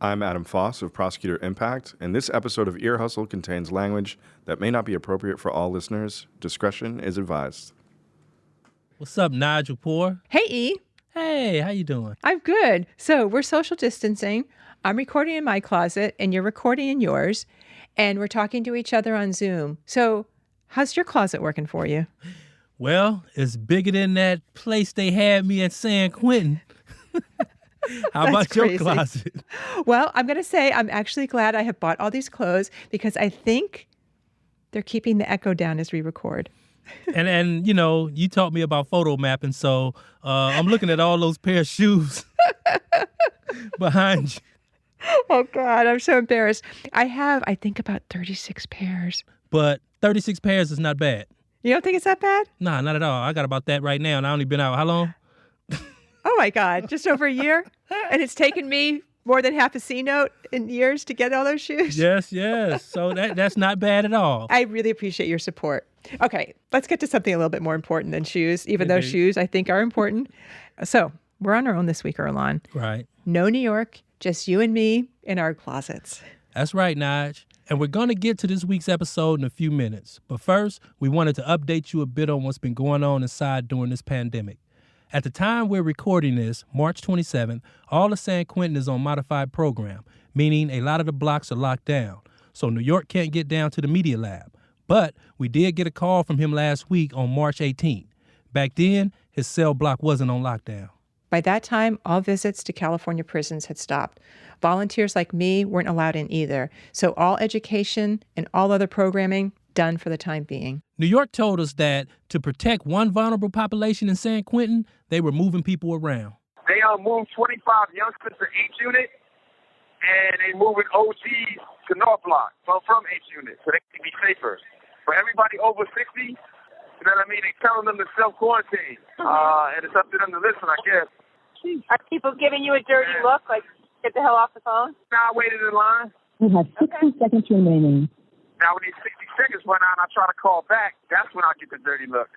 I'm Adam Foss of Prosecutor Impact, and this episode of Ear Hustle contains language that may not be appropriate for all listeners. Discretion is advised. What's up, Nigel Poor? Hey, E. Hey, how you doing? I'm good. So we're social distancing. I'm recording in my closet, and you're recording in yours, and we're talking to each other on Zoom. So how's your closet working for you? Well, it's bigger than that place they had me at San Quentin. How about your closet? Well, I'm going to say I'm actually glad I have bought all these clothes because I think they're keeping the echo down as we record. And you know, you taught me about photo mapping, so I'm looking at all those pair of shoes behind you. Oh, God, I'm so embarrassed. I think, about 36 pairs. But 36 pairs is not bad. You don't think it's that bad? Nah, not at all. I got about that right now, and I only been out how long? Oh, my God, just over a year? And it's taken me more than half a C note in years to get all those shoes? Yes. So that's not bad at all. I really appreciate your support. Okay, let's get to something a little bit more important than shoes, even though shoes I think are important. So we're on our own this week, Erlan. Right. No New York, just you and me in our closets. That's right, Nige. And we're going to get to this week's episode in a few minutes. But first, we wanted to update you a bit on what's been going on inside during this pandemic. At the time we're recording this, March 27th, all of San Quentin is on modified program, meaning a lot of the blocks are locked down. So New York can't get down to the media lab. But we did get a call from him last week on March 18th. Back then, his cell block wasn't on lockdown. By that time, all visits to California prisons had stopped. Volunteers like me weren't allowed in either. So all education and all other programming done for the time being. New York told us that to protect one vulnerable population in San Quentin, they were moving people around. They moved 25 youngsters to H Unit, and they moving OGs to North Block from H Unit, so they can be safer. For everybody over 60, you know what I mean? They're telling them to self-quarantine, and it's up to them to listen, I guess. Are people giving you a dirty look, like, get the hell off the phone? Now I waited in line. You have 60 seconds remaining. Now when these 60 seconds run out and I try to call back, that's when I get the dirty look.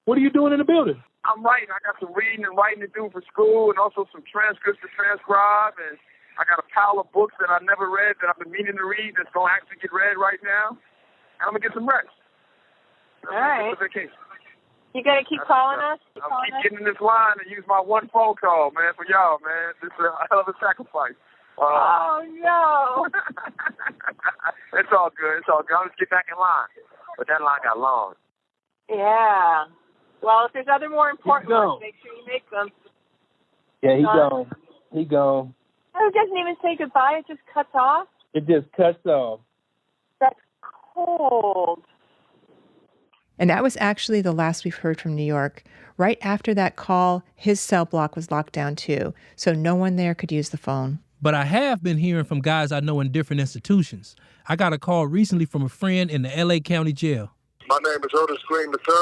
What are you doing in the building? I'm writing. I got some reading and writing to do for school and also some transcripts to transcribe. And I got a pile of books that I never read that I've been meaning to read that's going to actually get read right now. And I'm going to get some rest. All right. Vacation. You got to keep calling us? I'll keep getting in this line and use my one phone call, man, for y'all, man. This is a hell of a sacrifice. Oh, no. It's all good. I'll just get back in line. But that line got long. Yeah. Well, if there's other more important ones, make sure you make them. Yeah, he gone. Oh, it doesn't even say goodbye. It just cuts off? It just cuts off. That's cold. And that was actually the last we've heard from New York. Right after that call, his cell block was locked down too, so no one there could use the phone. But I have been hearing from guys I know in different institutions. I got a call recently from a friend in the L.A. County Jail. My name is Otis Green III,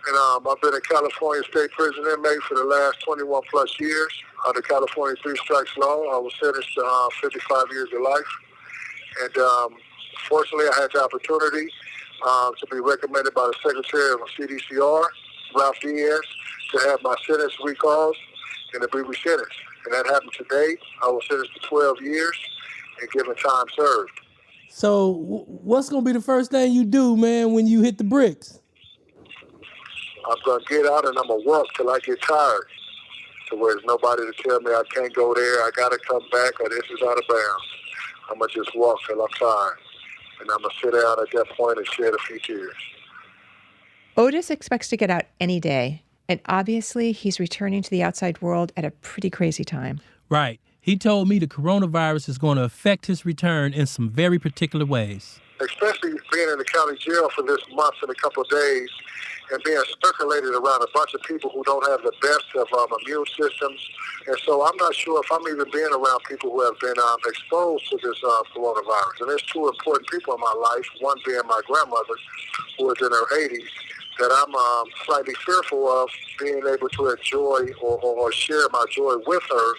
and I've been a California State Prison inmate for the last 21 plus years. Under California Three Strikes Law, I was sentenced to 55 years of life. And fortunately, I had the opportunity to be recommended by the Secretary of CDCR, Ralph Diaz, to have my sentence recalled and to be resentenced. And that happened today. I was sentenced to 12 years and given time served. So what's going to be the first thing you do, man, when you hit the bricks? I'm going to get out and I'm going to walk till I get tired. So there's nobody to tell me I can't go there, I got to come back, or this is out of bounds. I'm going to just walk till I'm tired. And I'm going to sit down at that point and shed a few tears. Otis expects to get out any day. And obviously, he's returning to the outside world at a pretty crazy time. Right. He told me the coronavirus is going to affect his return in some very particular ways. Especially being in the county jail for this month and a couple of days and being circulated around a bunch of people who don't have the best of immune systems. And so I'm not sure if I'm even being around people who have been exposed to this coronavirus. And there's two important people in my life, one being my grandmother, who is in her 80s, that I'm slightly fearful of being able to enjoy or share my joy with her,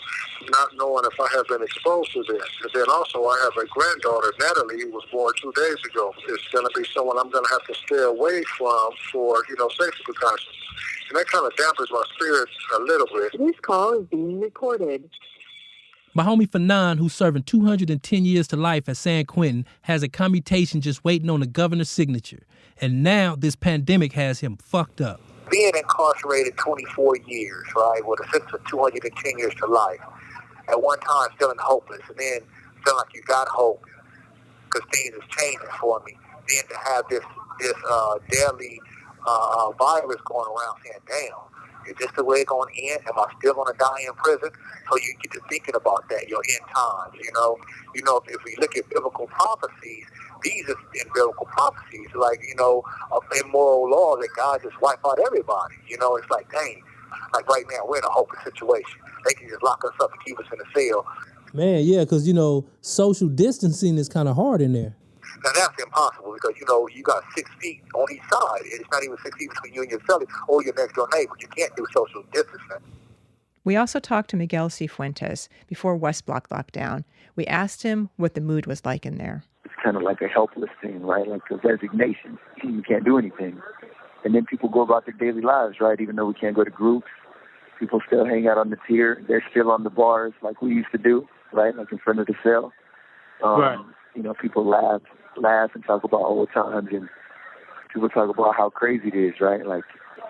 not knowing if I have been exposed to this. And then also I have a granddaughter, Natalie, who was born 2 days ago. It's going to be someone I'm going to have to stay away from for, safety precautions. And that kind of dampens my spirits a little bit. This call is being recorded. My homie Fanon, who's serving 210 years to life at San Quentin, has a commutation just waiting on the governor's signature. And now this pandemic has him fucked up. Being incarcerated 24 years, right, with a sentence of 210 years to life, at one time feeling hopeless, and then feeling like you got hope because things is changing for me. Then to have this deadly virus going around, saying, damn, is this the way it's going to end? Am I still going to die in prison? So you get to thinking about that, your end times, you know. If we look at biblical prophecies, these are in biblical prophecies, like, of immoral laws that God just wipe out everybody. It's like, dang, like right now we're in a hopeless situation. They can just lock us up and keep us in a cell. Man, yeah, because, social distancing is kind of hard in there. Now that's impossible because, you got 6 feet on each side. It's not even 6 feet between you and your cellie or your next door neighbor. You can't do social distancing. We also talked to Miguel Cifuentes before West Block lockdown. We asked him what the mood was like in there. It's kind of like a helpless thing, right? Like a resignation. You can't do anything. And then people go about their daily lives, right? Even though we can't go to groups, people still hang out on the tier. They're still on the bars like we used to do, right? Like in front of the cell. Right. People laugh and talk about old times, and people talk about how crazy it is, right? Like,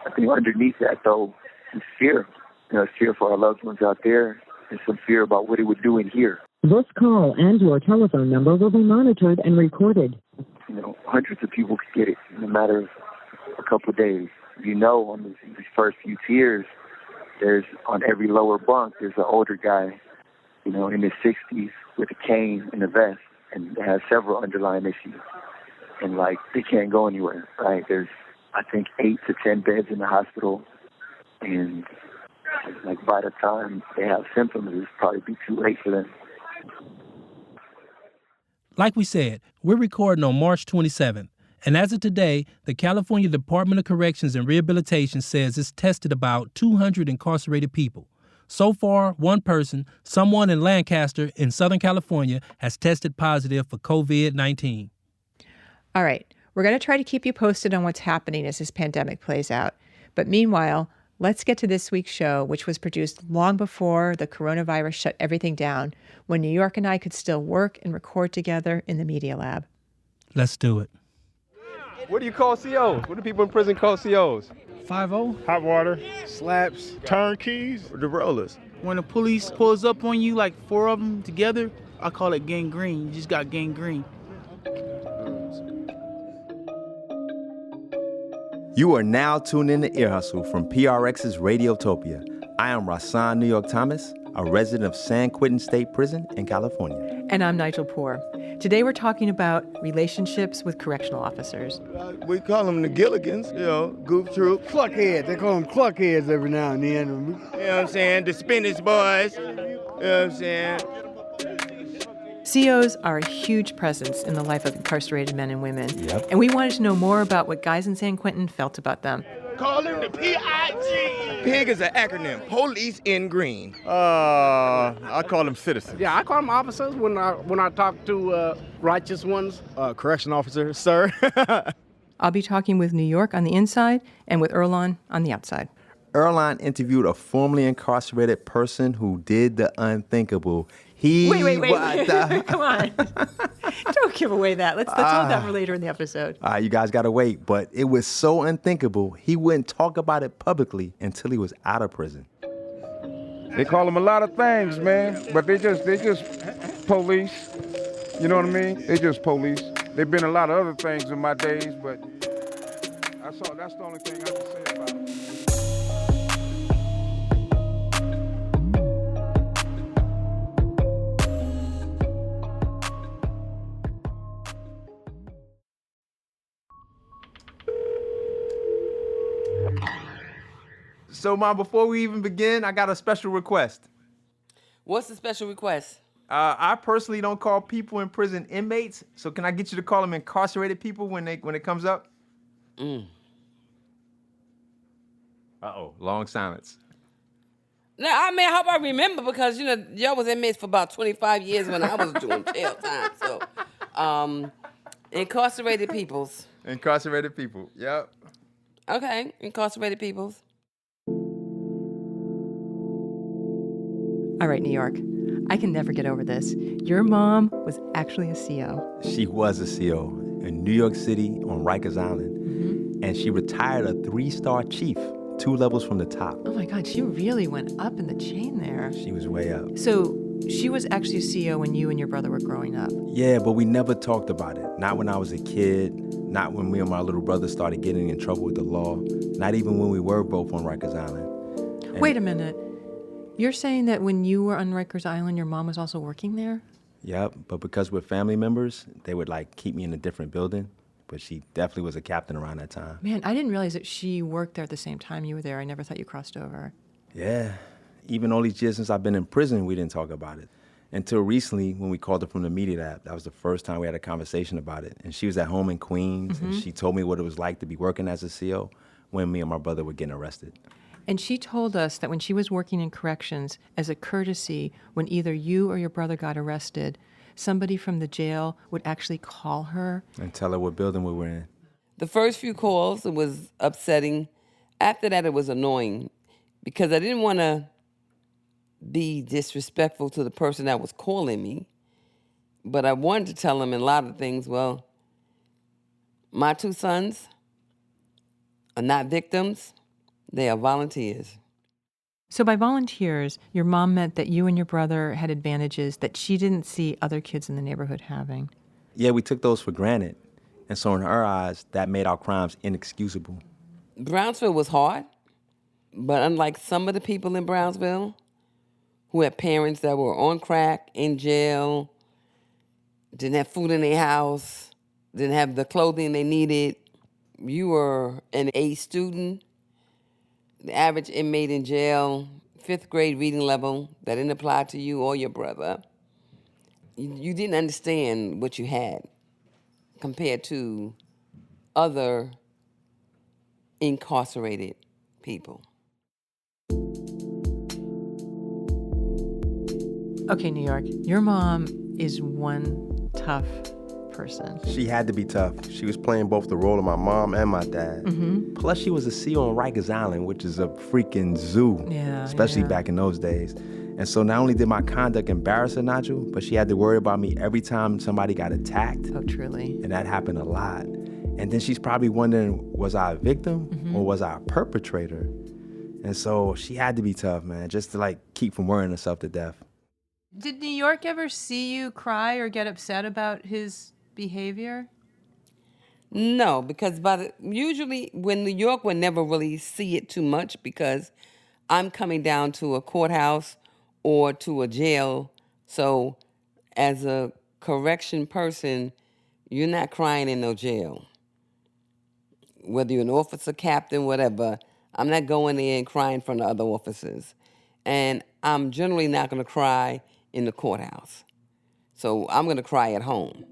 I think underneath that, though, is fear. It's fear for our loved ones out there, and some fear about what it would do in here. This call and your telephone number will be monitored and recorded. Hundreds of people could get it in a matter of a couple of days. On these first few tiers, there's on every lower bunk, there's an older guy, in his 60s with a cane and a vest, and has several underlying issues. And, they can't go anywhere, right? There's, I think, 8 to 10 beds in the hospital, and, by the time they have symptoms, it'll probably be too late for them. Like we said, we're recording on March 27th. And as of today, the California Department of Corrections and Rehabilitation says it's tested about 200 incarcerated people. So far, one person, someone in Lancaster in Southern California, has tested positive for COVID-19. All right, we're going to try to keep you posted on what's happening as this pandemic plays out. But meanwhile, let's get to this week's show, which was produced long before the coronavirus shut everything down, when New York and I could still work and record together in the Media Lab. Let's do it. What do you call COs? What do people in prison call COs? 5-0. Hot water. Slaps. Turnkeys. The rollers. When the police pulls up on you, like 4 of them together, I call it gangrene. You just got gangrene. You are now tuned in to Ear Hustle from PRX's Radiotopia. I am Rasan New York Thomas, a resident of San Quentin State Prison in California. And I'm Nigel Poor. Today we're talking about relationships with correctional officers. We call them the Gilligans, goof troop. Cluckheads. They call them cluckheads every now and then. You know what I'm saying? The Spanish boys. You know what I'm saying? COs are a huge presence in the life of incarcerated men and women. Yep. And we wanted to know more about what guys in San Quentin felt about them. Call them the PIG. PIG is an acronym. Police in Green. I call them citizens. Yeah, I call them officers when I talk to righteous ones. Correction officer, sir. I'll be talking with New York on the inside and with Erlon on the outside. Erlon interviewed a formerly incarcerated person who did the unthinkable. Wait. Come on. Don't give away that. Let's hold that for later in the episode. You guys got to wait. But it was so unthinkable, he wouldn't talk about it publicly until he was out of prison. They call them a lot of things, man. But they just police. You know what I mean? They just police. They've been a lot of other things in my days, but that's the only thing I can say about it. So, Mom, before we even begin, I got a special request. What's the special request? I personally don't call people in prison inmates, so can I get you to call them incarcerated people when it comes up? Uh-oh, long silence. No, I mean, I hope I remember because, y'all was inmates for about 25 years when I was doing jail time. So, incarcerated peoples. Incarcerated people, yep. Okay, incarcerated peoples. All right, New York. I can never get over this. Your mom was actually a CO. She was a CO in New York City on Rikers Island. And she retired a 3-star chief, 2 levels from the top. Oh my God, she really went up in the chain there. She was way up. So she was actually a CO when you and your brother were growing up. Yeah, but we never talked about it. Not when I was a kid, not when me and my little brother started getting in trouble with the law, not even when we were both on Rikers Island. And Wait a minute. You're saying that when you were on Rikers Island, your mom was also working there? Yep, but because we're family members, they would keep me in a different building. But she definitely was a captain around that time. Man, I didn't realize that she worked there at the same time you were there. I never thought you crossed over. Yeah, even all these years since I've been in prison, we didn't talk about it. Until recently, when we called her from the media lab, that was the first time we had a conversation about it. And she was at home in Queens, and she told me what it was like to be working as a CO when me and my brother were getting arrested. And she told us that when she was working in corrections, as a courtesy, when either you or your brother got arrested, somebody from the jail would actually call her and tell her what building we were in. The first few calls, it was upsetting. After that, it was annoying because I didn't want to be disrespectful to the person that was calling me, but I wanted to tell him a lot of things. Well, my 2 sons are not victims. They are volunteers. So by volunteers, your mom meant that you and your brother had advantages that she didn't see other kids in the neighborhood having. Yeah, we took those for granted. And so in her eyes, that made our crimes inexcusable. Brownsville was hard, but unlike some of the people in Brownsville who had parents that were on crack, in jail, didn't have food in their house, didn't have the clothing they needed, you were an A student. The average inmate in jail, 5th grade reading level, that didn't apply to you or your brother. You didn't understand what you had compared to other incarcerated people. Okay, New York, your mom is one tough person. She had to be tough. She was playing both the role of my mom and my dad. Plus, she was a CO on Rikers Island, which is a freaking zoo, especially back in those days. And so not only did my conduct embarrass her, Nigel, but she had to worry about me every time somebody got attacked. Oh, truly. And that happened a lot. And then she's probably wondering, was I a victim or was I a perpetrator? And so she had to be tough, man, just to keep from worrying herself to death. Did New York ever see you cry or get upset about his behavior? No, because usually when New York would never really see it too much because I'm coming down to a courthouse or to a jail. So as a correction person, you're not crying in no jail. Whether you're an officer, captain, whatever, I'm not going there and crying in front of other officers. And I'm generally not going to cry in the courthouse. So I'm going to cry at home.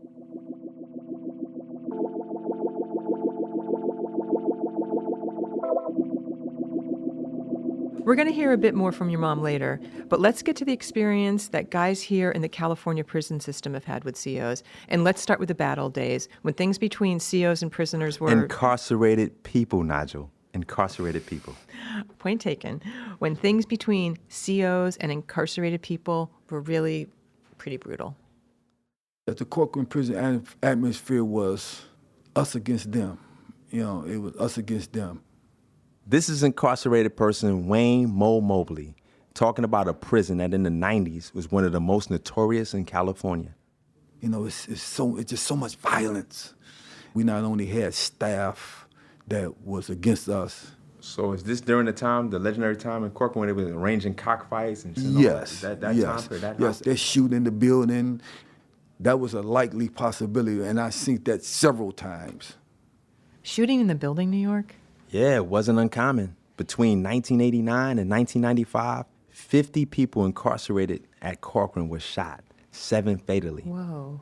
We're going to hear a bit more from your mom later, but let's get to the experience that guys here in the California prison system have had with COs. And let's start with the bad old days, when things between COs and prisoners were... Incarcerated people, Nigel. Incarcerated people. Point taken. When things between COs and incarcerated people were really pretty brutal. The Corcoran prison atmosphere was us against them. It was us against them. This is incarcerated person Wayne Mo Mobley talking about a prison that in the 90s was one of the most notorious in California. It's just so much violence. We not only had staff that was against us. So is this during the legendary time in Corcoran when they were arranging cockfights and yes, that yes, time period? Yes, they're shooting the building. That was a likely possibility, and I've seen that several times. Shooting in the building, New York? Yeah, it wasn't uncommon. Between 1989 and 1995, 50 people incarcerated at Corcoran were shot, 7 fatally. Whoa.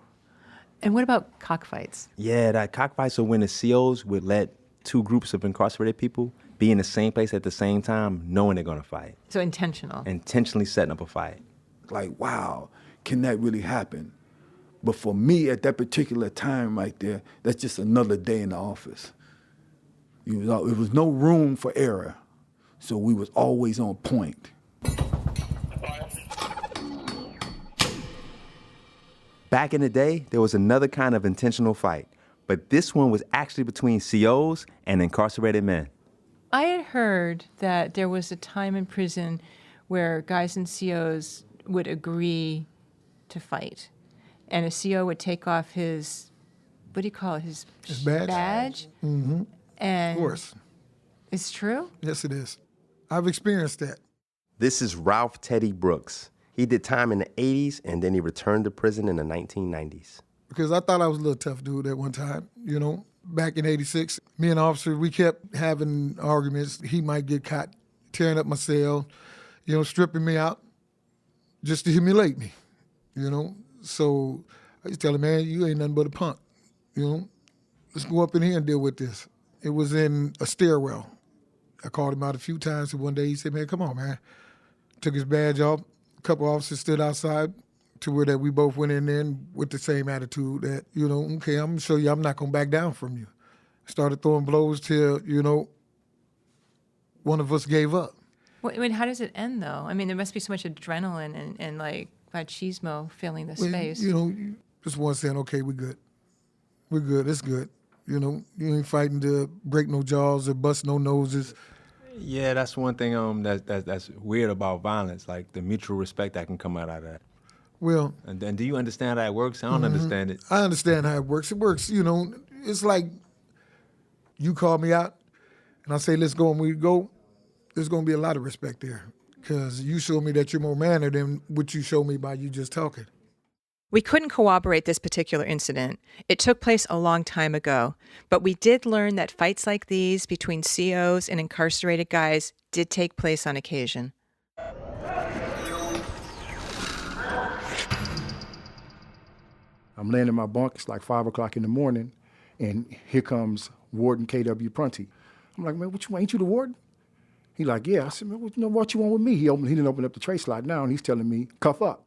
And what about cockfights? Yeah, that cockfights are when the COs would let 2 groups of incarcerated people be in the same place at the same time, knowing they're going to fight. So intentional. Intentionally setting up a fight. Wow, can that really happen? But for me, at that particular time right there, that's just another day in the office. It was no room for error, so we was always on point. Back in the day, there was another kind of intentional fight, but this one was actually between COs and incarcerated men. I had heard that there was a time in prison where guys and COs would agree to fight, and a CO would take off his, what do you call it, his badge? Mm-hmm. And of course. It's true? Yes, it is. I've experienced that. This is Ralph Teddy Brooks. He did time in the 80s, and then he returned to prison in the 1990s. Because I thought I was a little tough dude at one time, you know. Back in 86, me and the officer, we kept having arguments. He might get caught tearing up my cell, you know, stripping me out just to humiliate me, you know. So I used to tell him, man, you ain't nothing but a punk, you know. Let's go up in here and deal with this. It was in a stairwell. I called him out a few times, and one day he said, man, come on, man. Took his badge off. A couple officers stood outside to where that we both went in there with the same attitude that, you know, okay, I'm going to show you I'm not going to back down from you. Started throwing blows till, you know, one of us gave up. Well, I mean, how does it end, though? I mean, there must be so much adrenaline and like, machismo filling the space. You know, just one saying, okay, we're good. We're good. It's good. You know, you ain't fighting to break no jaws or bust no noses. Yeah, that's one thing that's weird about violence, like the mutual respect that can come out of that. Well, and then do you understand how it works? I don't understand it. I understand how it works. It works, you know, it's like you call me out and I say, let's go, and we go, there's going to be a lot of respect there because you show me that you're more mannered than what you show me by you just talking. We couldn't corroborate this particular incident. It took place a long time ago, but we did learn that fights like these between COs and incarcerated guys did take place on occasion. I'm laying in my bunk, it's like 5 o'clock in the morning, and here comes Warden K.W. Prunty. I'm like, man, what you want? Ain't you the warden? He like, yeah. I said, man, what you want with me? He didn't open up the tray slide now, and he's telling me, cuff up.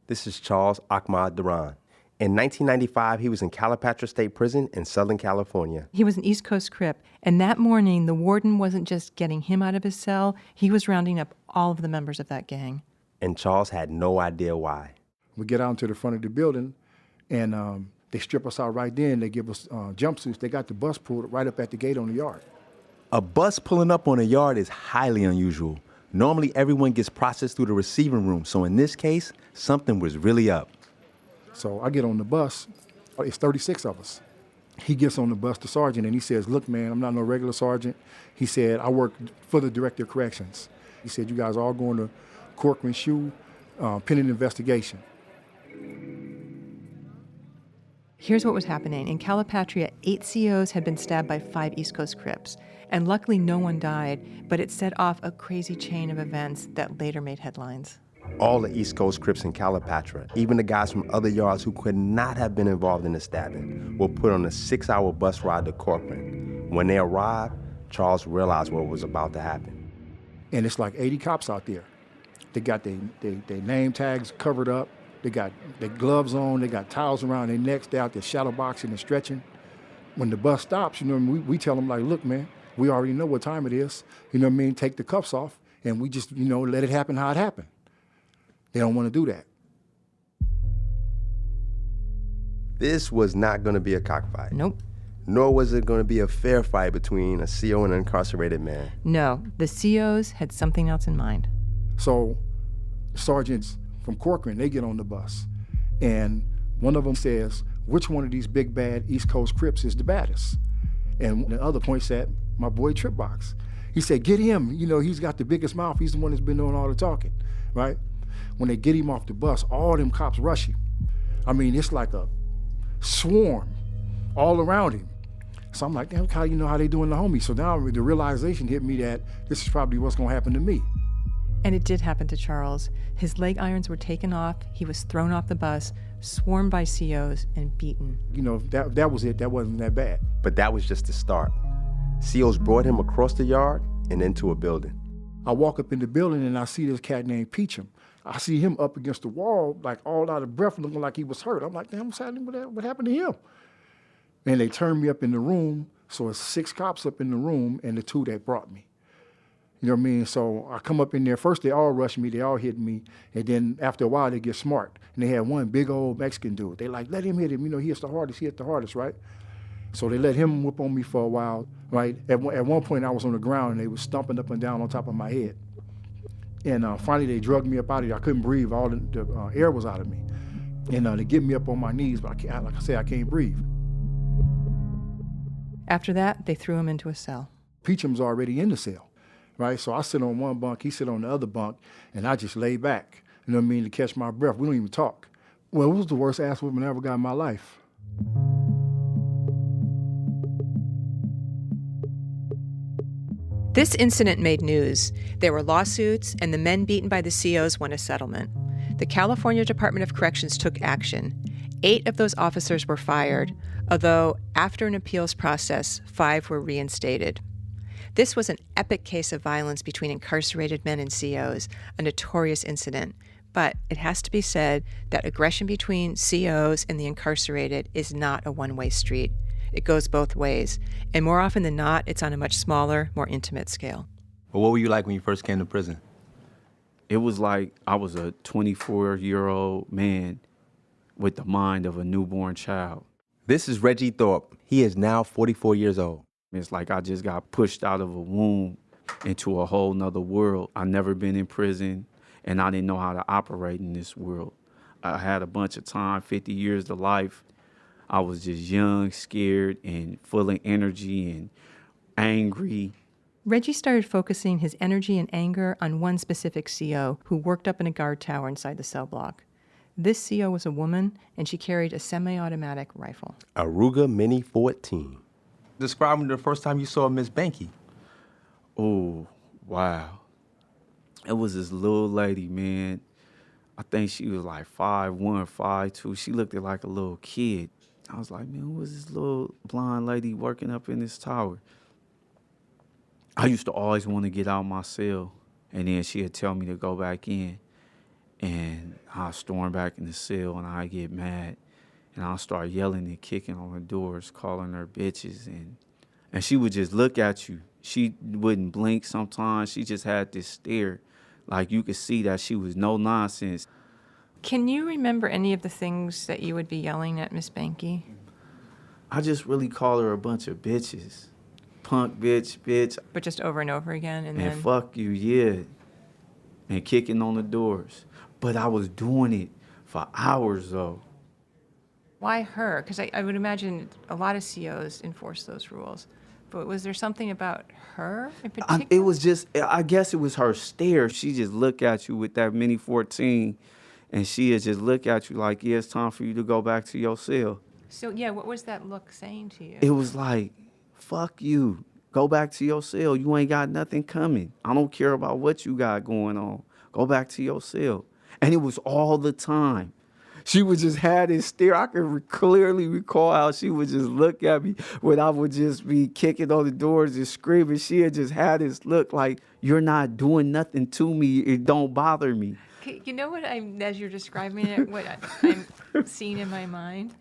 This is Charles Ahmad Duran. In 1995, he was in Calipatria State Prison in Southern California. He was an East Coast Crip, and that morning, the warden wasn't just getting him out of his cell, he was rounding up all of the members of that gang. And Charles had no idea why. We get out into the front of the building, and they strip us out right then. They give us jumpsuits. They got the bus pulled right up at the gate on the yard. A bus pulling up on a yard is highly unusual. Normally, everyone gets processed through the receiving room, so in this case, something was really up. So I get on the bus. It's 36 of us. He gets on the bus, the sergeant, and he says, look, man, I'm not no regular sergeant. He said, I work for the Director of Corrections. He said, you guys are all going to Corcoran SHU, pending investigation. Here's what was happening. In Calipatria, 8 COs had been stabbed by 5 East Coast Crips. And luckily, no one died, but it set off a crazy chain of events that later made headlines. All the East Coast Crips in Calipatria, even the guys from other yards who could not have been involved in the stabbing, were put on a 6-hour bus ride to Corcoran. When they arrived, Charles realized what was about to happen. And it's like 80 cops out there. They got their name tags covered up. They got their gloves on. They got towels around their necks. They're out there shadow boxing and stretching. When the bus stops, you know, we tell them, like, look, man, we already know what time it is. You know what I mean? Take the cuffs off, and we just, you know, let it happen how it happened. They don't want to do that. This was not going to be a cockfight. Nope. Nor was it going to be a fair fight between a CO and an incarcerated man. No, the COs had something else in mind. So sergeants from Corcoran, they get on the bus, and one of them says, which one of these big bad East Coast Crips is the baddest? And the other points at my boy Tripbox. He said, get him. You know, he's got the biggest mouth. He's the one that's been doing all the talking, right? When they get him off the bus, all them cops rush him. I mean, it's like a swarm all around him. So I'm like, damn, how you know how they doing the homie? So now the realization hit me that this is probably what's gonna happen to me. And it did happen to Charles. His leg irons were taken off, he was thrown off the bus, swarmed by COs, and beaten. You know, that was it. That wasn't that bad. But that was just the start. COs brought him across the yard and into a building. I walk up in the building and I see this cat named Peachum. I see him up against the wall, like all out of breath, looking like he was hurt. I'm like, damn, what's happening with that? What happened to him? And they turned me up in the room, so it's 6 cops up in the room and the 2 that brought me. You know what I mean? So I come up in there. First, they all rush me. They all hit me. And then after a while, they get smart. And they had one big old Mexican dude. They like, let him hit him. You know, he hits the hardest, right? So they let him whoop on me for a while, right? At one point, I was on the ground, and they was stomping up and down on top of my head. And finally, they drugged me up out of there. I couldn't breathe. All the air was out of me. And they get me up on my knees, but like I said, I can't breathe. After that, they threw him into a cell. Peacham's already in the cell. Right, so I sit on one bunk, he sit on the other bunk, and I just lay back, you know what I mean, to catch my breath. We don't even talk. Well, it was the worst ass whooping I ever got in my life. This incident made news. There were lawsuits, and the men beaten by the COs won a settlement. The California Department of Corrections took action. 8 of those officers were fired, although after an appeals process, 5 were reinstated. This was an epic case of violence between incarcerated men and COs, a notorious incident. But it has to be said that aggression between COs and the incarcerated is not a one-way street. It goes both ways. And more often than not, it's on a much smaller, more intimate scale. Well, what were you like when you first came to prison? It was like I was a 24-year-old man with the mind of a newborn child. This is Reggie Thorpe. He is now 44 years old. It's like I just got pushed out of a womb into a whole nother world. I never been in prison, and I didn't know how to operate in this world. I had a bunch of time, 50 years to life. I was just young, scared, and full of energy and angry. Reggie started focusing his energy and anger on one specific CO who worked up in a guard tower inside the cell block. This CO was a woman, and she carried a semi-automatic rifle. A Ruger Mini 14. Describe the first time you saw Miss Banky. Oh, wow. It was this little lady, man. I think she was like 5'1", 5'2". She looked like a little kid. I was like, man, who was this little blonde lady working up in this tower? I used to always want to get out of my cell, and then she'd tell me to go back in, and I'd storm back in the cell, and I'd get mad. And I'll start yelling and kicking on the doors, calling her bitches. And she would just look at you. She wouldn't blink sometimes. She just had this stare. Like you could see that she was no nonsense. Can you remember any of the things that you would be yelling at Miss Banky? I just really call her a bunch of bitches. Punk bitch. But just over and over again? And then fuck you, yeah. And kicking on the doors. But I was doing it for hours, though. Why her? Because I would imagine a lot of COs enforce those rules. But was there something about her in particular? It was just, I guess it was her stare. She just look at you with that Mini 14, and she would just look at you like, yeah, it's time for you to go back to your cell. So, yeah, what was that look saying to you? It was like, fuck you. Go back to your cell. You ain't got nothing coming. I don't care about what you got going on. Go back to your cell. And it was all the time. She would just have this stare. I can clearly recall how she would just look at me when I would just be kicking on the doors and screaming. She had just had this look like, you're not doing nothing to me. It don't bother me. You know what as you're describing it, what I'm seeing in my mind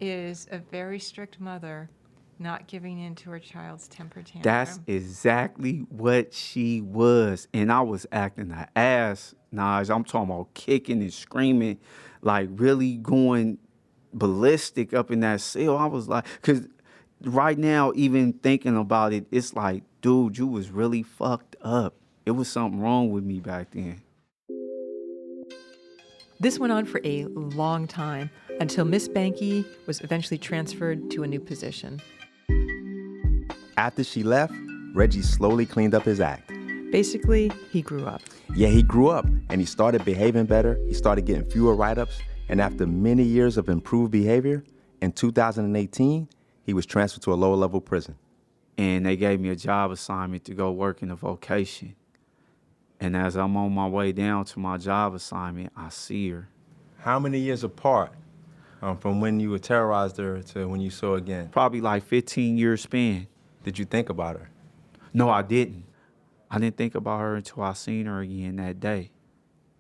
is a very strict mother not giving in to her child's temper tantrum. That's exactly what she was. And I was acting an ass, Naj. I'm talking about kicking and screaming, like really going ballistic up in that cell. I was like, because right now, even thinking about it, it's like, dude, you was really fucked up. It was something wrong with me back then. This went on for a long time until Miss Banky was eventually transferred to a new position. After she left, Reggie slowly cleaned up his act. Basically, he grew up. Yeah, he grew up, and he started behaving better. He started getting fewer write-ups, and after many years of improved behavior, in 2018, he was transferred to a lower-level prison. And they gave me a job assignment to go work in a vocation. And as I'm on my way down to my job assignment, I see her. How many years apart from when you terrorized her to when you saw her again? Probably like 15-year span. Did you think about her? No, I didn't. I didn't think about her until I seen her again that day.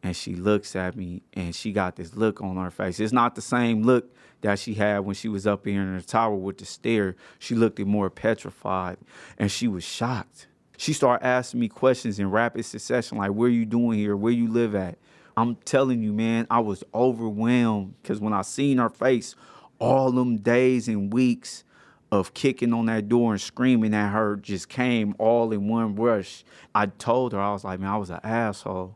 And she looks at me, and she got this look on her face. It's not the same look that she had when she was up here in the tower with the stare. She looked more petrified, and she was shocked. She started asking me questions in rapid succession, like, where you doing here? Where you live at? I'm telling you, man, I was overwhelmed because when I seen her face, all them days and weeks of kicking on that door and screaming at her just came all in one rush. I told her, I was like, man, I was an asshole.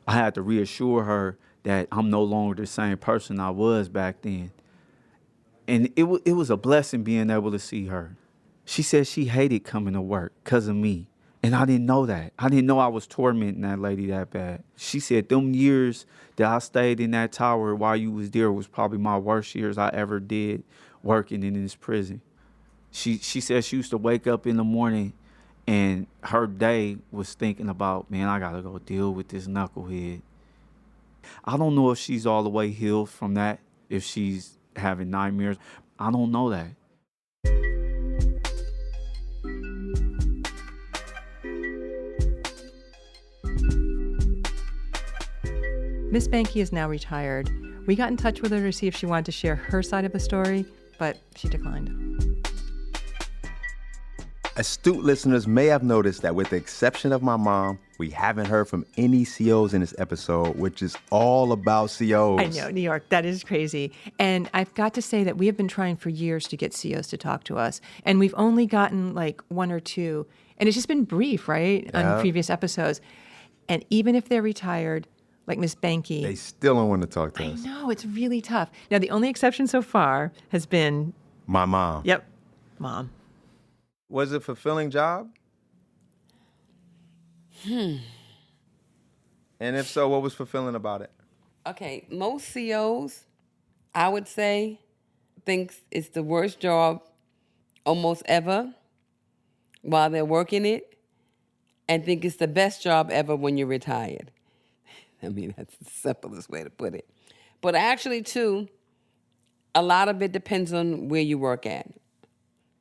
I had to reassure her that I'm no longer the same person I was back then. And it was a blessing being able to see her. She said she hated coming to work because of me. And I didn't know that. I didn't know I was tormenting that lady that bad. She said them years that I stayed in that tower while you was there was probably my worst years I ever did working in this prison. She said she used to wake up in the morning and her day was thinking about, man, I got to go deal with this knucklehead. I don't know if she's all the way healed from that, if she's having nightmares. I don't know that. Miss Banky is now retired. We got in touch with her to see if she wanted to share her side of the story, but she declined. Astute listeners may have noticed that with the exception of my mom, we haven't heard from any COs in this episode, which is all about COs. I know, New York, that is crazy. And I've got to say that we have been trying for years to get COs to talk to us, and we've only gotten like one or two, and it's just been brief, right, on previous episodes. And even if they're retired, like Miss Banky, they still don't want to talk to us. I know, it's really tough. Now, the only exception so far has been... my mom. Yep, Mom. Was it a fulfilling job? And if so, what was fulfilling about it? Okay, most COs, I would say, thinks it's the worst job almost ever while they're working it, and think it's the best job ever when you're retired. I mean, that's the simplest way to put it. But actually, too, a lot of it depends on where you work at.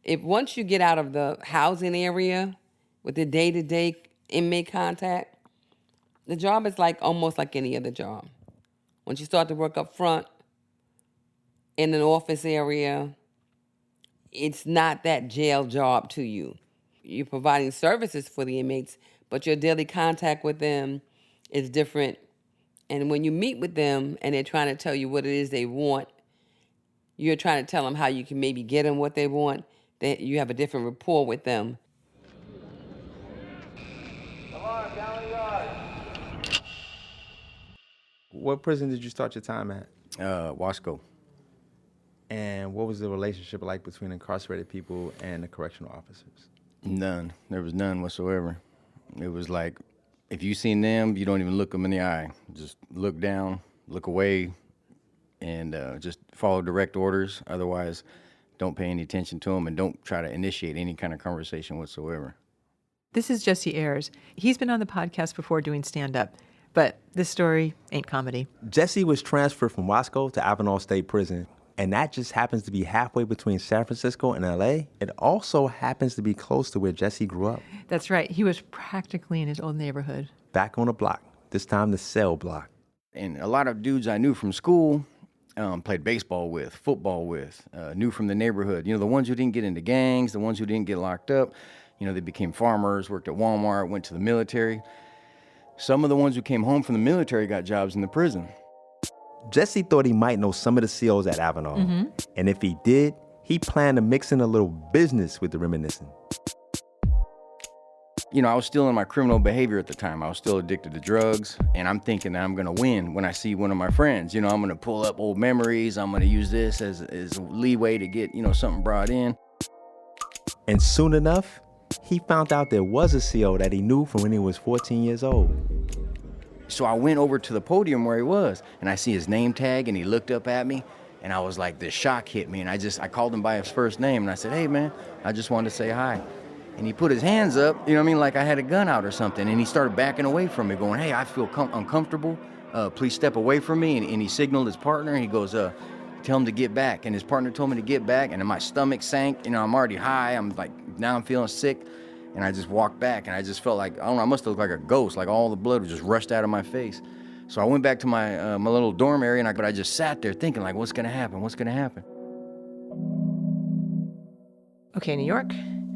If once you get out of the housing area with the day-to-day inmate contact, the job is like almost like any other job. Once you start to work up front in an office area, it's not that jail job to you. You're providing services for the inmates, but your daily contact with them is different. And when you meet with them and they're trying to tell you what it is they want, you're trying to tell them how you can maybe get them what they want, that you have a different rapport with them. What prison did you start your time at? Wasco. And what was the relationship like between incarcerated people and the correctional officers? None. There was none whatsoever. It was like, if you seen them, you don't even look them in the eye. Just look down, look away, and just follow direct orders. Otherwise, don't pay any attention to them and don't try to initiate any kind of conversation whatsoever. This is Jesse Ayers. He's been on the podcast before doing stand-up, but this story ain't comedy. Jesse was transferred from Wasco to Avenal State Prison, and that just happens to be halfway between San Francisco and LA. It also happens to be close to where Jesse grew up. That's right. He was practically in his old neighborhood. Back on the block, this time the cell block. And a lot of dudes I knew from school, played baseball with, football with, knew from the neighborhood. You know, the ones who didn't get into gangs, the ones who didn't get locked up, you know, they became farmers, worked at Walmart, went to the military. Some of the ones who came home from the military got jobs in the prison. Jesse thought he might know some of the COs at Avenal. And if he did, he planned to mix in a little business with the reminiscing. You know, I was still in my criminal behavior at the time. I was still addicted to drugs, and I'm thinking that I'm gonna win when I see one of my friends. You know, I'm gonna pull up old memories. I'm gonna use this as leeway to get, you know, something brought in. And soon enough, he found out there was a CO that he knew from when he was 14 years old. So I went over to the podium where he was, and I see his name tag, and he looked up at me, and I was like, this shock hit me, and I called him by his first name, and I said, hey, man, I just wanted to say hi. And he put his hands up, you know what I mean, like I had a gun out or something, and he started backing away from me, going, hey, I feel uncomfortable, please step away from me, and he signaled his partner, and he goes, tell him to get back, and his partner told me to get back, and then my stomach sank, you know, I'm already high, I'm like, now I'm feeling sick. And I just walked back, and I just felt like, I don't know, I must have looked like a ghost, like all the blood just rushed out of my face. So I went back to my my little dorm area, but I just sat there thinking, like, what's gonna happen? What's gonna happen? Okay, New York,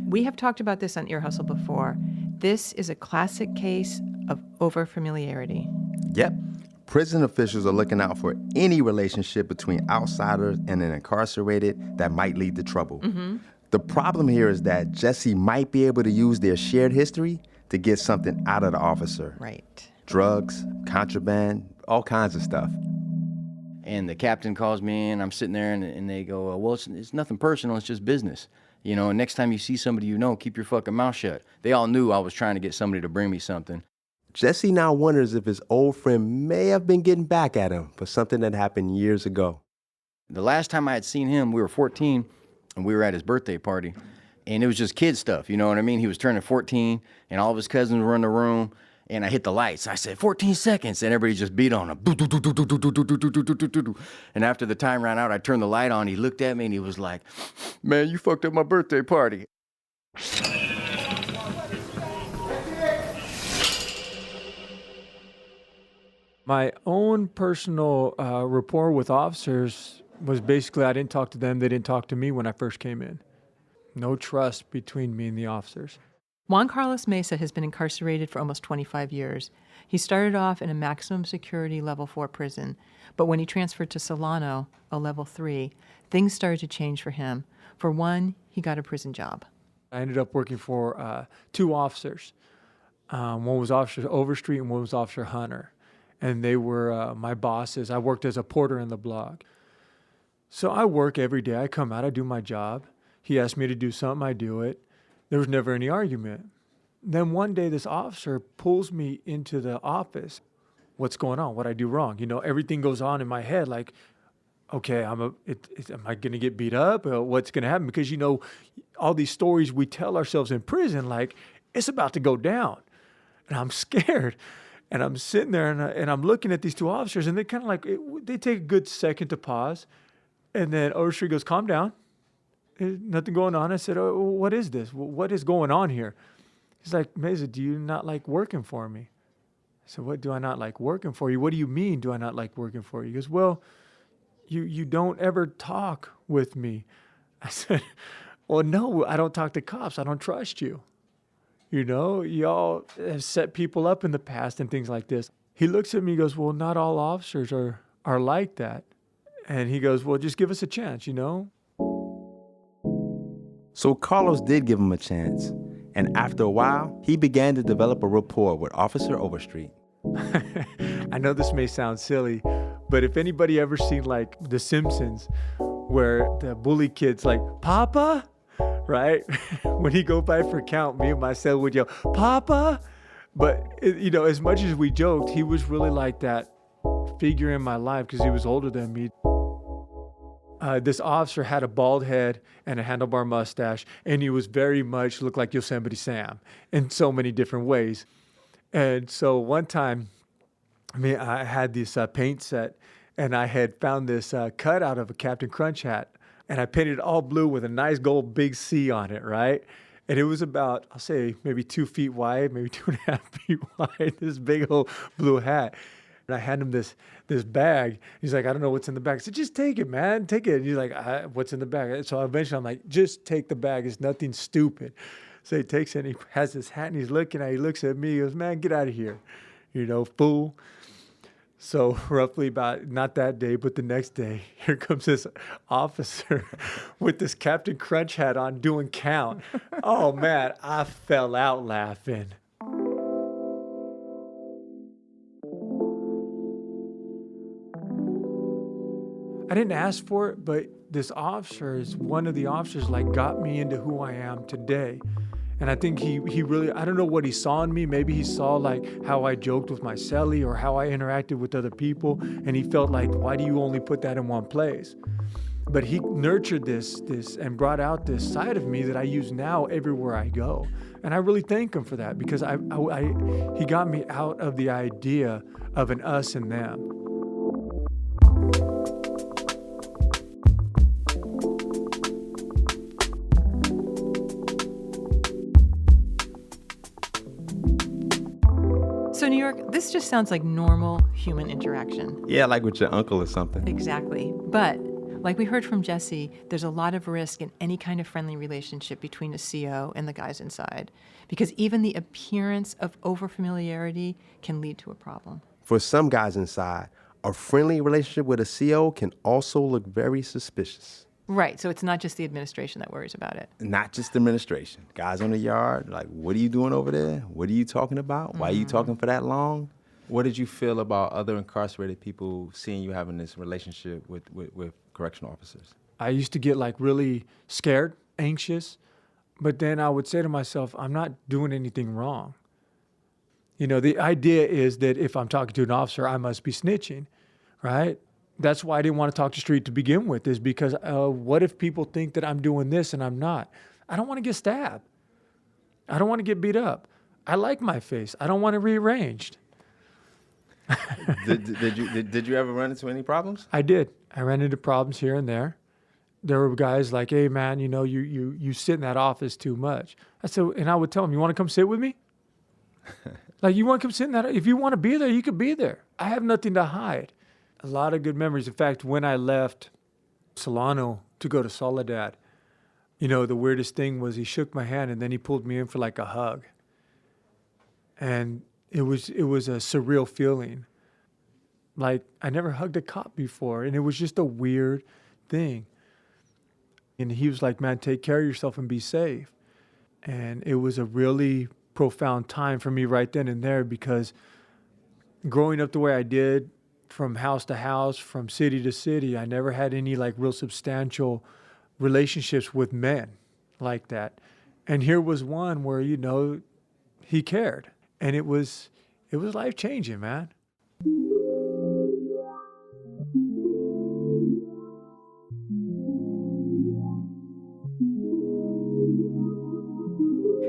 we have talked about this on Ear Hustle before. This is a classic case of overfamiliarity. Yep. Prison officials are looking out for any relationship between outsiders and an incarcerated that might lead to trouble. Mm-hmm. The problem here is that Jesse might be able to use their shared history to get something out of the officer. Right. Drugs, contraband, all kinds of stuff. And the captain calls me in, I'm sitting there, and they go, well, it's nothing personal, it's just business. You know, and next time you see somebody you know, keep your fucking mouth shut. They all knew I was trying to get somebody to bring me something. Jesse now wonders if his old friend may have been getting back at him for something that happened years ago. The last time I had seen him, we were 14, and we were at his birthday party. And it was just kid stuff, you know what I mean? He was turning 14, and all of his cousins were in the room, and I hit the lights. I said, 14 seconds, and everybody just beat on him. And after the time ran out, I turned the light on. He looked at me, and he was like, man, you fucked up my birthday party. My own personal rapport with officers was basically I didn't talk to them, they didn't talk to me when I first came in. No trust between me and the officers. Juan Carlos Mesa has been incarcerated for almost 25 years. He started off in a maximum security level 4 prison, but when he transferred to Solano, a level 3, things started to change for him. For one, he got a prison job. I ended up working for 2 officers. One was Officer Overstreet and one was Officer Hunter. And they were my bosses. I worked as a porter in the block. So I work every day. I come out, I do my job. He asked me to do something, I do it. There was never any argument. Then one day this officer pulls me into the office. What's going on? What I do wrong? You know, everything goes on in my head like, okay, am I going to get beat up? What's going to happen? Because, you know, all these stories we tell ourselves in prison, like, it's about to go down. And I'm scared. And I'm sitting there and I'm looking at these 2 officers, and they kind of like, they take a good second to pause. And then Overstreet goes, calm down. There's nothing going on. I said, oh, what is this? What is going on here? He's like, Mesa, do you not like working for me? I said, what do I not like working for you? What do you mean, do I not like working for you? He goes, well, you don't ever talk with me. I said, well, no, I don't talk to cops. I don't trust you. You know, y'all have set people up in the past and things like this. He looks at me and goes, well, not all officers are like that. And he goes, well, just give us a chance, you know? So Carlos did give him a chance. And after a while, he began to develop a rapport with Officer Overstreet. I know this may sound silly, but if anybody ever seen like The Simpsons, where the bully kid's like, Papa? Right? When he go by for count, me and my cell would yell, Papa? But, you know, as much as we joked, he was really like that figure in my life because he was older than me. This officer had a bald head and a handlebar mustache, and he was very much looked like Yosemite Sam in so many different ways. And so one time, I had this paint set, and I had found this cutout of a Captain Crunch hat, and I painted it all blue with a nice gold big C on it, right? And it was about, I'll say, maybe 2 feet wide, maybe 2.5 feet wide, this big old blue hat. And I handed him this bag. He's like, I don't know what's in the bag. I said, just take it, man. Take it. And he's like, what's in the bag? So eventually I'm like, just take the bag. It's nothing stupid. So he takes it and he has his hat and he's looking at it. He looks at me. He goes, man, get out of here. You know, fool. So roughly about, not that day, but the next day, here comes this officer with this Captain Crunch hat on doing count. Oh, man, I fell out laughing. I didn't ask for it, but this officer is one of the officers like got me into who I am today. And I think he really, I don't know what he saw in me. Maybe he saw like how I joked with my cellie or how I interacted with other people. And he felt like, why do you only put that in one place? But he nurtured this and brought out this side of me that I use now everywhere I go. And I really thank him for that because he got me out of the idea of an us and them. So New York, this just sounds like normal human interaction. Yeah, like with your uncle or something. Exactly. But Like we heard from Jesse, there's a lot of risk in any kind of friendly relationship between a CO and the guys inside, because even the appearance of overfamiliarity can lead to a problem. For some guys inside, a friendly relationship with a CO can also look very suspicious. Right, so it's not just the administration that worries about it. Not just the administration. Guys on the yard, like, what are you doing over there? What are you talking about? Why are you talking for that long? What did you feel about other incarcerated people seeing you having this relationship with correctional officers? I used to get like really scared, anxious, but then I would say to myself, I'm not doing anything wrong. You know, the idea is that if I'm talking to an officer, I must be snitching, right? That's why I didn't want to talk to street to begin with, is because what if people think that I'm doing this and I'm not? I don't want to get stabbed. I don't want to get beat up. I like my face. I don't want it rearranged. Did you ever run into any problems? I did. I ran into problems here and there. There were guys like, hey, man, you know, you sit in that office too much. I said, and I would tell them, you want to come sit with me? Like, you want to come sit in that? If you want to be there, you could be there. I have nothing to hide. A lot of good memories. In fact, when I left Solano to go to Soledad, you know, the weirdest thing was he shook my hand and then he pulled me in for like a hug. And it was a surreal feeling. Like, I never hugged a cop before, and it was just a weird thing. And he was like, man, take care of yourself and be safe. And it was a really profound time for me right then and there, because growing up the way I did, from house to house, from city to city, I never had any like real substantial relationships with men like that. And here was one where, you know, he cared. And it was life-changing, man.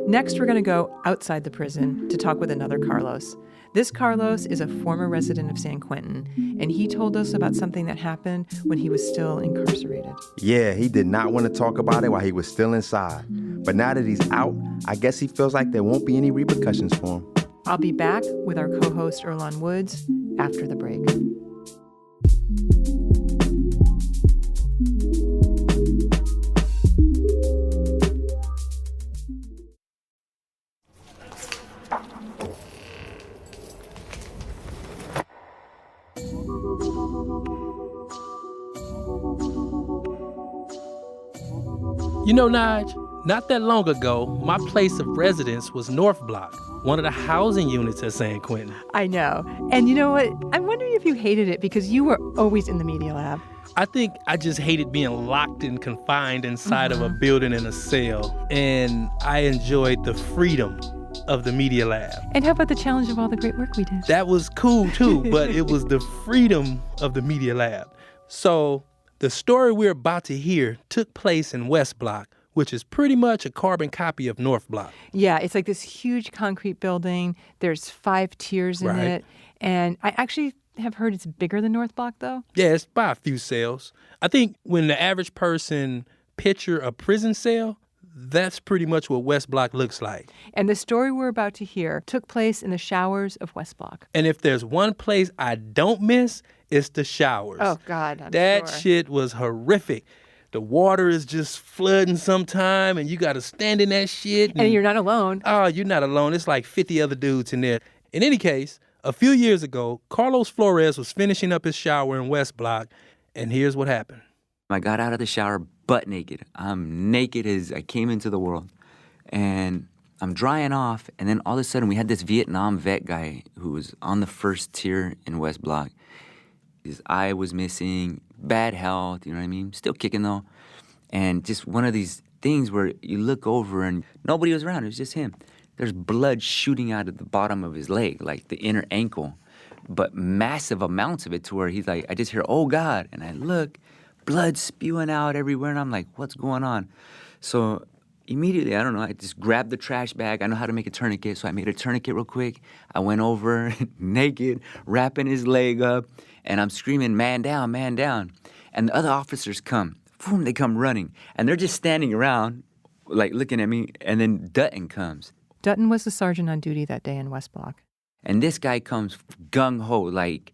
Next, we're going to go outside the prison to talk with another Carlos. This Carlos is a former resident of San Quentin, and he told us about something that happened when he was still incarcerated. Yeah, he did not want to talk about it while he was still inside. But now that he's out, I guess he feels like there won't be any repercussions for him. I'll be back with our co-host Earlonne Woods after the break. You know, Nige, not that long ago, my place of residence was North Block, one of the housing units at San Quentin. I know. And you know what? I'm wondering if you hated it because you were always in the media lab. I think I just hated being locked and confined inside of a building in a cell. And I enjoyed the freedom of the media lab. And how about the challenge of all the great work we did? That was cool too, but it was the freedom of the media lab. So the story we're about to hear took place in West Block, which is pretty much a carbon copy of North Block. Yeah, it's like this huge concrete building. There's 5 tiers in it. And I actually have heard it's bigger than North Block, though. Yeah, it's by a few cells. I think when the average person picture a prison cell, that's pretty much what West Block looks like. And the story we're about to hear took place in the showers of West Block. And if there's one place I don't miss, it's the showers. Oh, God, I'm That sure. shit was horrific. The water is just flooding sometime, and you got to stand in that shit. And you're not alone. Oh, you're not alone. It's like 50 other dudes in there. In any case, a few years ago, Carlos Flores was finishing up his shower in West Block, and here's what happened. I got out of the shower butt naked. I'm naked as I came into the world. And I'm drying off, and then all of a sudden we had this Vietnam vet guy who was on the first tier in West Block. His eye was missing, bad health, you know what I mean? Still kicking though. And just one of these things where you look over and nobody was around, it was just him. There's blood shooting out of the bottom of his leg, like the inner ankle, but massive amounts of it to where he's like, I just hear, oh God. And I look, blood spewing out everywhere, and I'm like, what's going on? So immediately, I don't know, I just grabbed the trash bag. I know how to make a tourniquet, so I made a tourniquet real quick. I went over naked, wrapping his leg up, and I'm screaming, man down, man down. And the other officers come. Boom, they come running. And they're just standing around, like looking at me, and then Dutton comes. Dutton was the sergeant on duty that day in West Block. And this guy comes gung-ho, like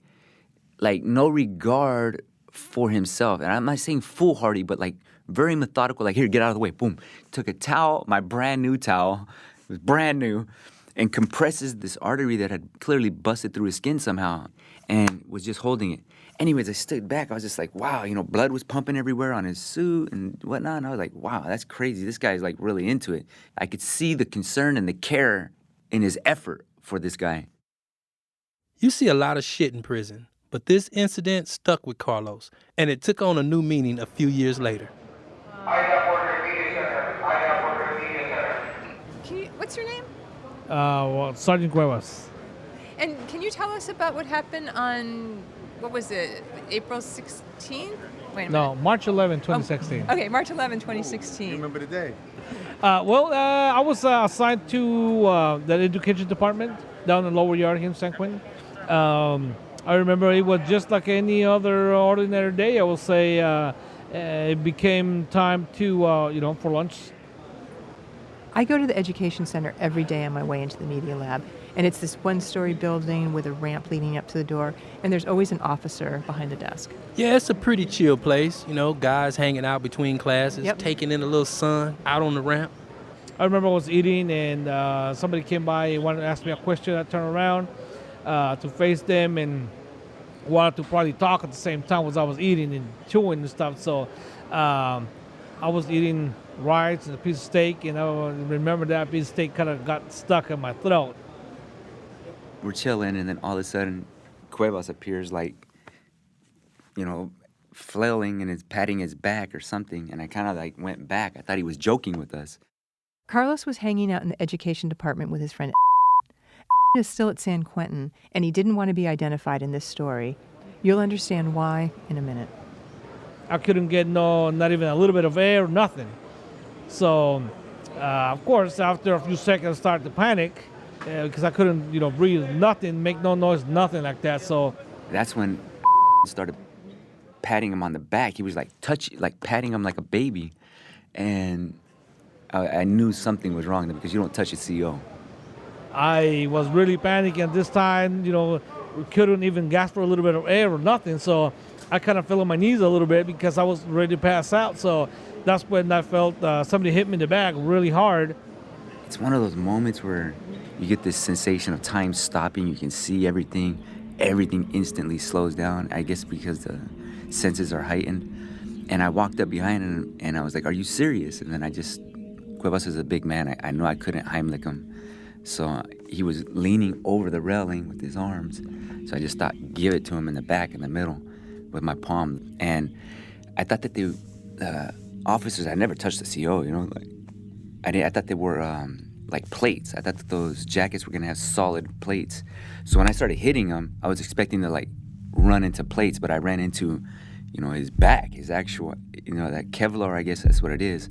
no regard for himself. And I'm not saying foolhardy, but like very methodical, like, here, get out of the way, boom. Took a towel, my brand new towel, it was brand new, and compresses this artery that had clearly busted through his skin somehow and was just holding it. Anyways, I stood back. I was just like, wow, blood was pumping everywhere on his suit and whatnot. And I was like, wow, that's crazy. This guy's like really into it. I could see the concern and the care in his effort for this guy. You see a lot of shit in prison, but this incident stuck with Carlos, and it took on a new meaning a few years later. What's your name? Sergeant Cuevas. And can you tell us about what happened on, what was it, April 16th? Wait a minute. No, March 11, 2016. Okay, March 11, 2016. You remember the day? I was assigned to the education department down in Lower Yard here in San Quentin. I remember it was just like any other ordinary day. I will say it became time to, for lunch. I go to the education center every day on my way into the media lab, and it's this one-story building with a ramp leading up to the door, and there's always an officer behind the desk. Yeah, it's a pretty chill place. Guys hanging out between classes, taking in a little sun out on the ramp. I remember I was eating, and somebody came by and wanted to ask me a question. I turned around to face them and wanted to probably talk at the same time as I was eating and chewing and stuff. So I was eating rice and a piece of steak, and I remember that piece of steak kind of got stuck in my throat. We're chilling, and then all of a sudden, Cuevas appears like, flailing and is patting his back or something, and I kind of like went back. I thought he was joking with us. Carlos was hanging out in the education department with his friend is still at San Quentin, and he didn't want to be identified in this story. You'll understand why in a minute. I couldn't get not even a little bit of air, nothing. So, of course, after a few seconds, I started to panic because I couldn't, breathe, nothing, make no noise, nothing like that. So that's when started patting him on the back. He was like patting him like a baby, and I knew something was wrong because you don't touch a CO. I was really panicking this time. We couldn't even gasp for a little bit of air or nothing. So I kind of fell on my knees a little bit because I was ready to pass out. So that's when I felt somebody hit me in the back really hard. It's one of those moments where you get this sensation of time stopping. You can see everything. Everything instantly slows down, I guess because the senses are heightened. And I walked up behind him, and I was like, are you serious? And then Cuevas is a big man. I knew I couldn't Heimlich him. So he was leaning over the railing with his arms. So I just thought, give it to him in the back, in the middle, with my palm. And I thought that the officers, I never touched the CO, I thought they were like plates. I thought that those jackets were gonna have solid plates. So when I started hitting him, I was expecting to like run into plates, but I ran into, his back, his actual, that Kevlar, I guess that's what it is.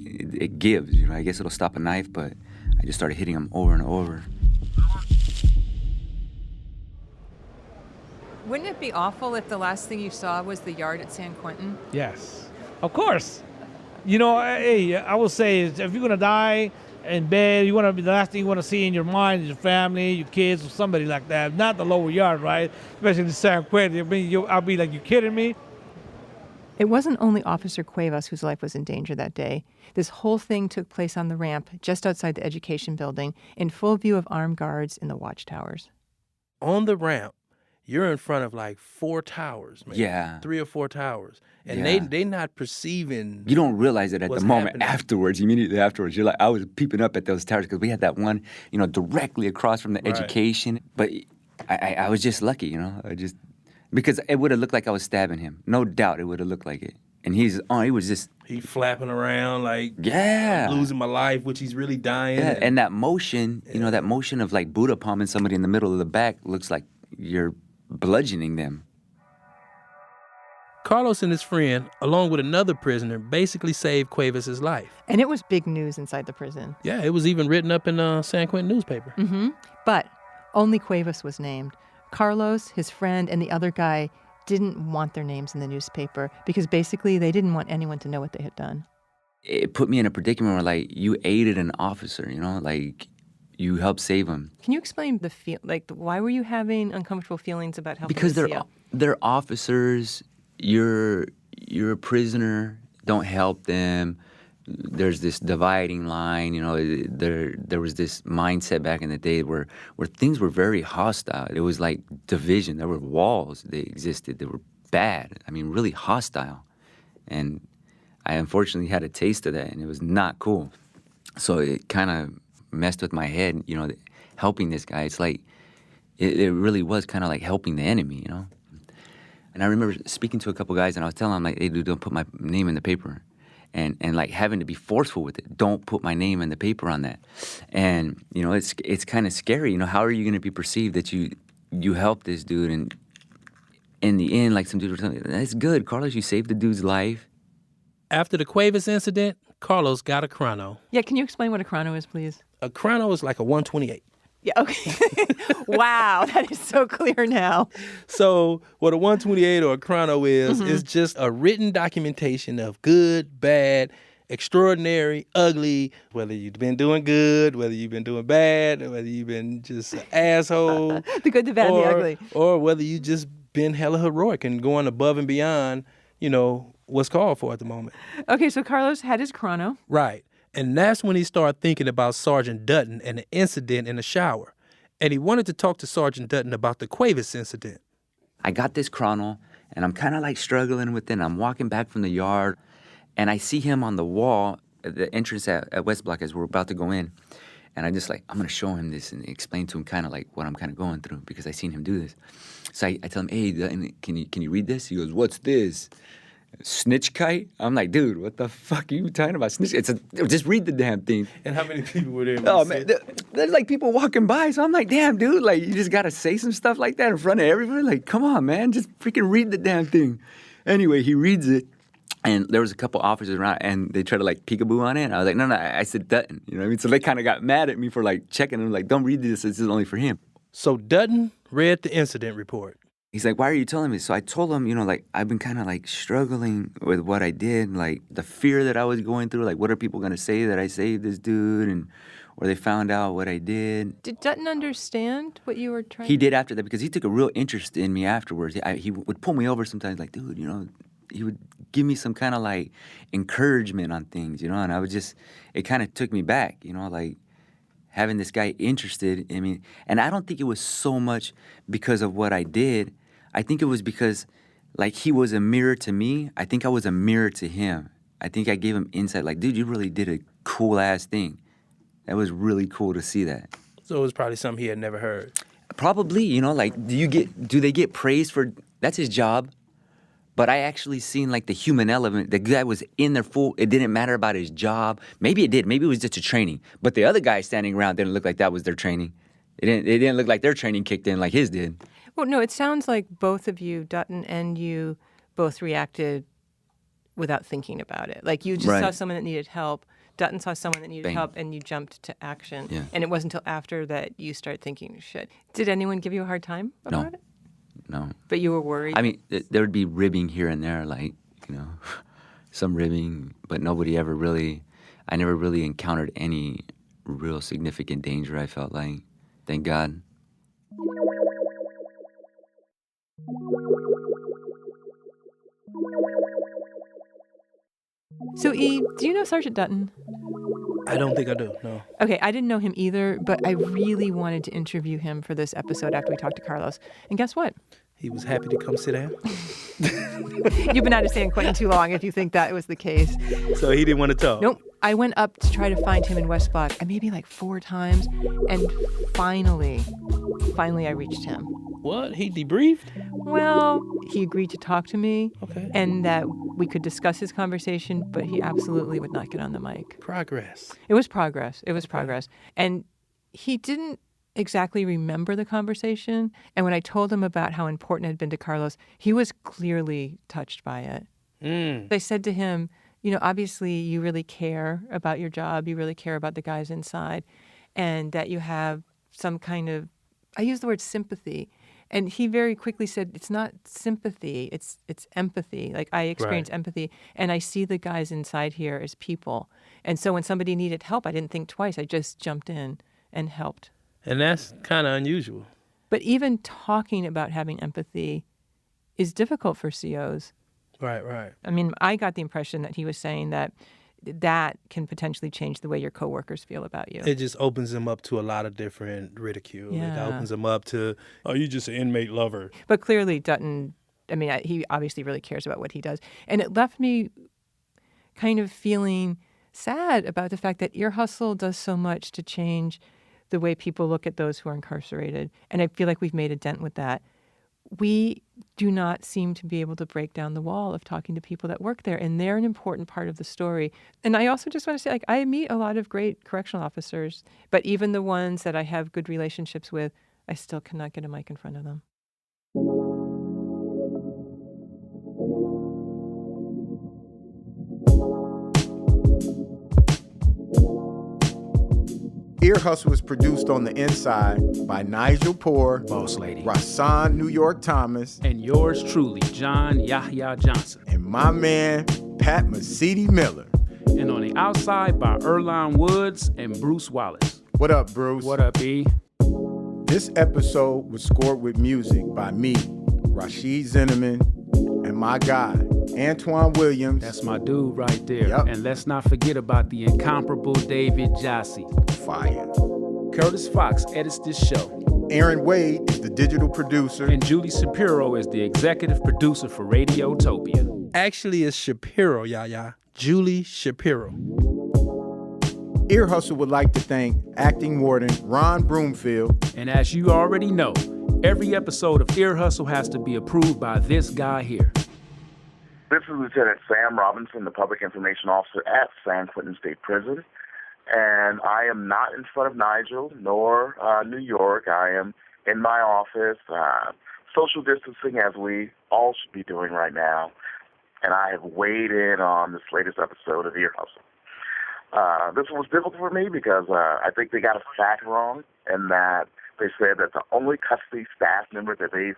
It gives, I guess it'll stop a knife, but I just started hitting him over and over. Wouldn't it be awful if the last thing you saw was the yard at San Quentin? Yes, of course. Hey, I will say, if you're going to die in bed, you want to be the last thing you want to see in your mind is your family, your kids, or somebody like that. Not the Lower Yard, right? Especially in San Quentin. I'll be like, you kidding me? It wasn't only Officer Cuevas whose life was in danger that day. This whole thing took place on the ramp just outside the education building in full view of armed guards in the watchtowers. On the ramp, you're in front of like 4 towers, man. Yeah. 3 or 4 towers. And they not perceiving. You don't realize it at the moment happening. Afterwards, immediately afterwards. You're like, I was peeping up at those towers because we had that one, directly across from the education. But I was just lucky, because it would have looked like I was stabbing him. No doubt it would have looked like it. And he was just... He flapping around like, yeah, I'm losing my life, which he's really dying. Yeah, and that motion, that motion of like Buddha palming somebody in the middle of the back looks like you're bludgeoning them. Carlos and his friend, along with another prisoner, basically saved Cuevas' life. And it was big news inside the prison. Yeah, it was even written up in a San Quentin newspaper. Mm-hmm. But only Cuevas was named. Carlos, his friend, and the other guy didn't want their names in the newspaper because basically they didn't want anyone to know what they had done. It put me in a predicament where, like, you aided an officer, like, you helped save him. Can you explain why were you having uncomfortable feelings about helping because the CO? they're officers, you're a prisoner, don't help them. There's this dividing line, there was this mindset back in the day where things were very hostile. It was like division. There were walls that existed that were bad. I mean, really hostile. And I unfortunately had a taste of that, and it was not cool. So it kind of messed with my head, helping this guy. It's like, it really was kind of like helping the enemy, And I remember speaking to a couple guys, and I was telling them, like, hey, dude, don't put my name in the paper. And like having to be forceful with it. Don't put my name in the paper on that. And, it's kind of scary. How are you going to be perceived that you helped this dude? And in the end, like some dudes were telling me, that's good, Carlos, you saved the dude's life. After the Cuevas incident, Carlos got a chrono. Yeah, can you explain what a chrono is, please? A chrono is like a 128. Yeah, okay. Wow, that is so clear now. So what a 128 or a chrono is just a written documentation of good, bad, extraordinary, ugly, whether you've been doing good, whether you've been doing bad, or whether you've been just an asshole. The good, the bad, and the ugly. Or whether you just been hella heroic and going above and beyond, what's called for at the moment. Okay, so Carlos had his chrono. Right. And that's when he started thinking about Sergeant Dutton and the incident in the shower. And he wanted to talk to Sergeant Dutton about the Cuevas incident. I got this chrono, and I'm kind of like struggling with it. I'm walking back from the yard, and I see him on the wall at the entrance at West Block as we're about to go in. And I'm just like, I'm going to show him this and explain to him kind of like what I'm kind of going through because I seen him do this. So I tell him, hey, Dutton, can you read this? He goes, what's this? Snitch kite? I'm like, dude, what the fuck are you talking about? Snitch? Just read the damn thing. And how many people were there? Oh, man, there's like people walking by. So I'm like, damn, dude, like you just got to say some stuff like that in front of everybody? Like, come on, man, just freaking read the damn thing. Anyway, he reads it. And there was a couple officers around, and they tried to like peekaboo on it. And I was like, no, I said Dutton. You know what I mean? So they kind of got mad at me for like checking. I'm like, don't read this. This is only for him. So Dutton read the incident report. He's like, why are you telling me? So I told him, like, I've been kind of like struggling with what I did, like the fear that I was going through. Like, what are people going to say that I saved this dude or they found out what I did? Did Dutton understand what you were trying He did after that because he took a real interest in me afterwards. He would pull me over sometimes like, dude, he would give me some kind of like encouragement on things, and I would it kind of took me back, like having this guy interested in me. And I don't think it was so much because of what I did. I think it was because like he was a mirror to me. I think I was a mirror to him. I think I gave him insight like, dude, you really did a cool ass thing. That was really cool to see that. So it was probably something he had never heard. Probably, like do they get praised for, that's his job. But I actually seen like the human element. The guy was in there full. It didn't matter about his job. Maybe it did. Maybe it was just a training. But the other guys standing around didn't look like that was their training. It didn't look like their training kicked in like his did. Well, no, it sounds like both of you, Dutton and you, both reacted without thinking about it. Like you just saw someone that needed help. Dutton saw someone that needed help, and you jumped to action. Yeah. And it wasn't until after that you started thinking, shit. Did anyone give you a hard time about it? No. But you were worried? I mean, there would be ribbing here and there, like, some ribbing, but nobody ever really, I never really encountered any real significant danger, I felt like. Thank God. So, E, do you know Sergeant Dutton? I don't think I do, no. Okay, I didn't know him either, but I really wanted to interview him for this episode after we talked to Carlos. And guess what? He was happy to come sit down. You've been out of San Quentin too long if you think that was the case. So he didn't want to talk? Nope. I went up to try to find him in West Block, maybe like 4 times, and finally I reached him. What? He debriefed? Well, he agreed to talk to me. Okay. And that we could discuss his conversation, but he absolutely would not get on the mic. Progress. It was progress. It was progress. And he didn't exactly remember the conversation. And when I told him about how important it had been to Carlos, he was clearly touched by it. I said to him, obviously you really care about your job. You really care about the guys inside, and that you have some kind of, I use the word sympathy. And he very quickly said, it's not sympathy, it's empathy. Like, I experience empathy, and I see the guys inside here as people. And so when somebody needed help, I didn't think twice. I just jumped in and helped. And that's kind of unusual. But even talking about having empathy is difficult for COs. Right. I mean, I got the impression that he was saying that can potentially change the way your coworkers feel about you. It just opens them up to a lot of different ridicule. It Yeah. opens them up to, oh, you just an inmate lover. But clearly Dutton, I mean, he obviously really cares about what he does. And it left me kind of feeling sad about the fact that Ear Hustle does so much to change the way people look at those who are incarcerated. And I feel like we've made a dent with that. We do not seem to be able to break down the wall of talking to people that work there, and they're an important part of the story. And I also just want to say, like, I meet a lot of great correctional officers, but even the ones that I have good relationships with, I still cannot get a mic in front of them. Ear Hustle is produced on the inside by Nigel Poor, Boss Lady, Rasan New York Thomas, and yours truly, John Yahya Johnson, and my man, Pat Mesiti Miller. And on the outside by Earlonne Woods and Bruce Wallace. What up, Bruce? What up, E? This episode was scored with music by me, Rashid Zinneman, and my guy, Antoine Williams. That's my dude right there. Yep. And let's not forget about the incomparable David Jassy. Fire. Curtis Fox edits this show. Aaron Wade is the digital producer. And Julie Shapiro is the executive producer for Radiotopia. Actually, it's Shapiro, Yaya. Julie Shapiro. Ear Hustle would like to thank acting warden Ron Broomfield. And as you already know, every episode of Ear Hustle has to be approved by this guy here. This is Lieutenant Sam Robinson, the Public Information Officer at San Quentin State Prison. And I am not in front of Nigel nor New York. I am in my office, social distancing as we all should be doing right now. And I have weighed in on this latest episode of Ear Hustle. This one was difficult for me because I think they got a fact wrong in that they said that the only custody staff member that they've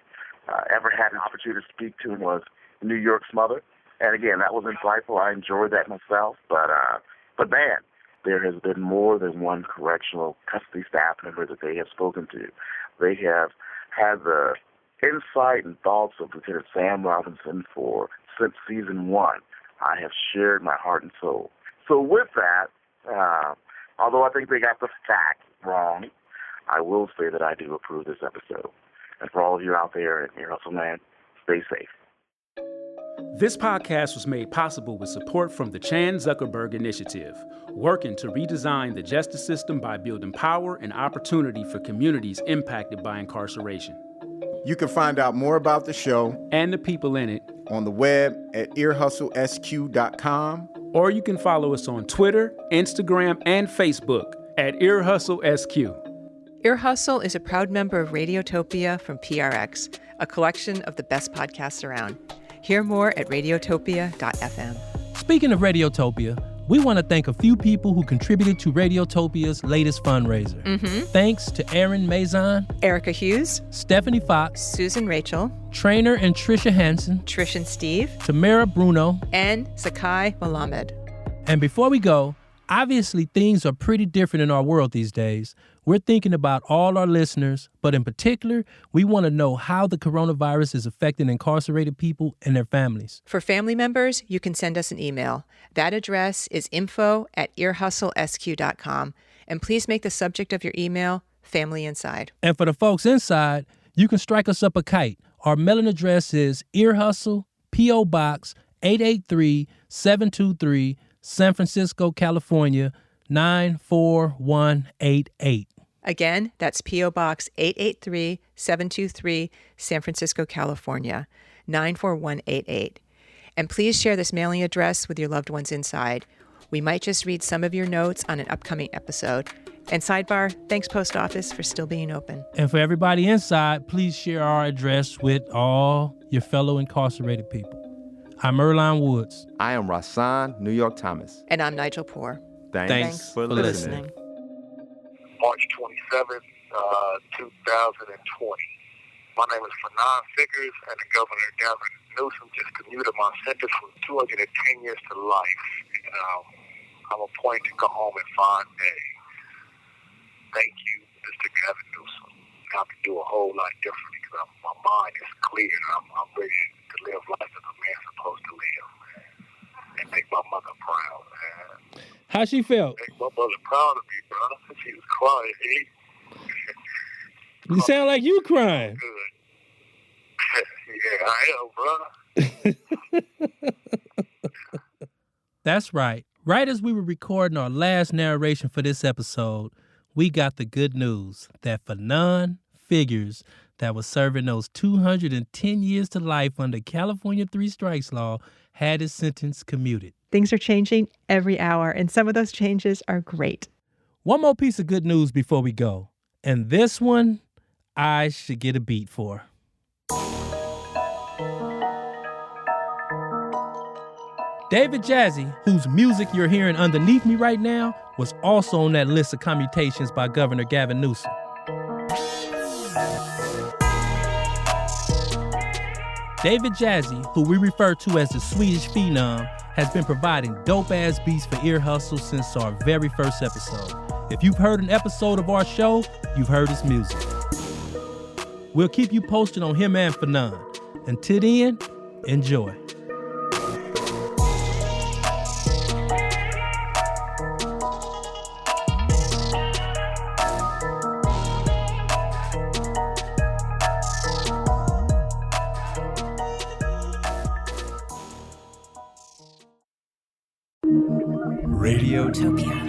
ever had an opportunity to speak to was New York's mother. And again, that was insightful. I enjoyed that myself. But man, there has been more than one correctional custody staff member that they have spoken to. They have had the insight and thoughts of Lieutenant Sam Robinson since season 1. I have shared my heart and soul. So with that, although I think they got the fact wrong, I will say that I do approve this episode. And for all of you out there in Ear Hustle Land, stay safe. This podcast was made possible with support from the Chan Zuckerberg Initiative, working to redesign the justice system by building power and opportunity for communities impacted by incarceration. You can find out more about the show and the people in it on the web at earhustlesq.com. Or you can follow us on Twitter, Instagram, and Facebook at earhustlesq. Ear Hustle is a proud member of Radiotopia from PRX, a collection of the best podcasts around. Hear more at radiotopia.fm. Speaking of Radiotopia, we want to thank a few people who contributed to Radiotopia's latest fundraiser. Thanks to Aaron Mazon, Erica Hughes, Stephanie Fox, Susan Rachel, Trainer and Trisha Hansen, Trish and Steve, Tamara Bruno, and Sakai Malamed. And before we go, obviously things are pretty different in our world these days. We're thinking about all our listeners, but in particular, we want to know how the coronavirus is affecting incarcerated people and their families. For family members, you can send us an email. That address is info@earhustlesq.com. And please make the subject of your email Family Inside. And for the folks inside, you can strike us up a kite. Our mailing address is Ear Hustle, P.O. Box 883-723, San Francisco, California, 94188. Again, that's P.O. Box 883-723, San Francisco, California, 94188. And please share this mailing address with your loved ones inside. We might just read some of your notes on an upcoming episode. And sidebar, thanks Post Office for still being open. And for everybody inside, please share our address with all your fellow incarcerated people. I'm Earlonne Woods. I am Rasan New York Thomas. And I'm Nigel Poor. Thanks for listening. March 27th, 2020. My name is Fanon Fickers, and the Governor Gavin Newsom just commuted my sentence from 210 years to life. And I'm appointed to go home in 5 days. Thank you, Mr. Gavin Newsom. I have to do a whole lot differently because my mind is clear and I'm ready to live life as a man. man supposed to live, man. And make my mother proud, man. How she felt? Make my mother proud of me, brother. She was crying. You sound like you crying. Good. Yeah, I am, brother. That's right. Right as we were recording our last narration for this episode, we got the good news that Fanon Figures, that was serving those 210 years to life under California 3 strikes law, had his sentence commuted. Things are changing every hour, and some of those changes are great. One more piece of good news before we go, and this one I should get a beat for. David Jazzy, whose music you're hearing underneath me right now, was also on that list of commutations by Governor Gavin Newsom. David Jazzy, who we refer to as the Swedish Phenom, has been providing dope-ass beats for Ear Hustle since our very first episode. If you've heard an episode of our show, you've heard his music. We'll keep you posted on him and Fanon. Until then, enjoy. Radiotopia.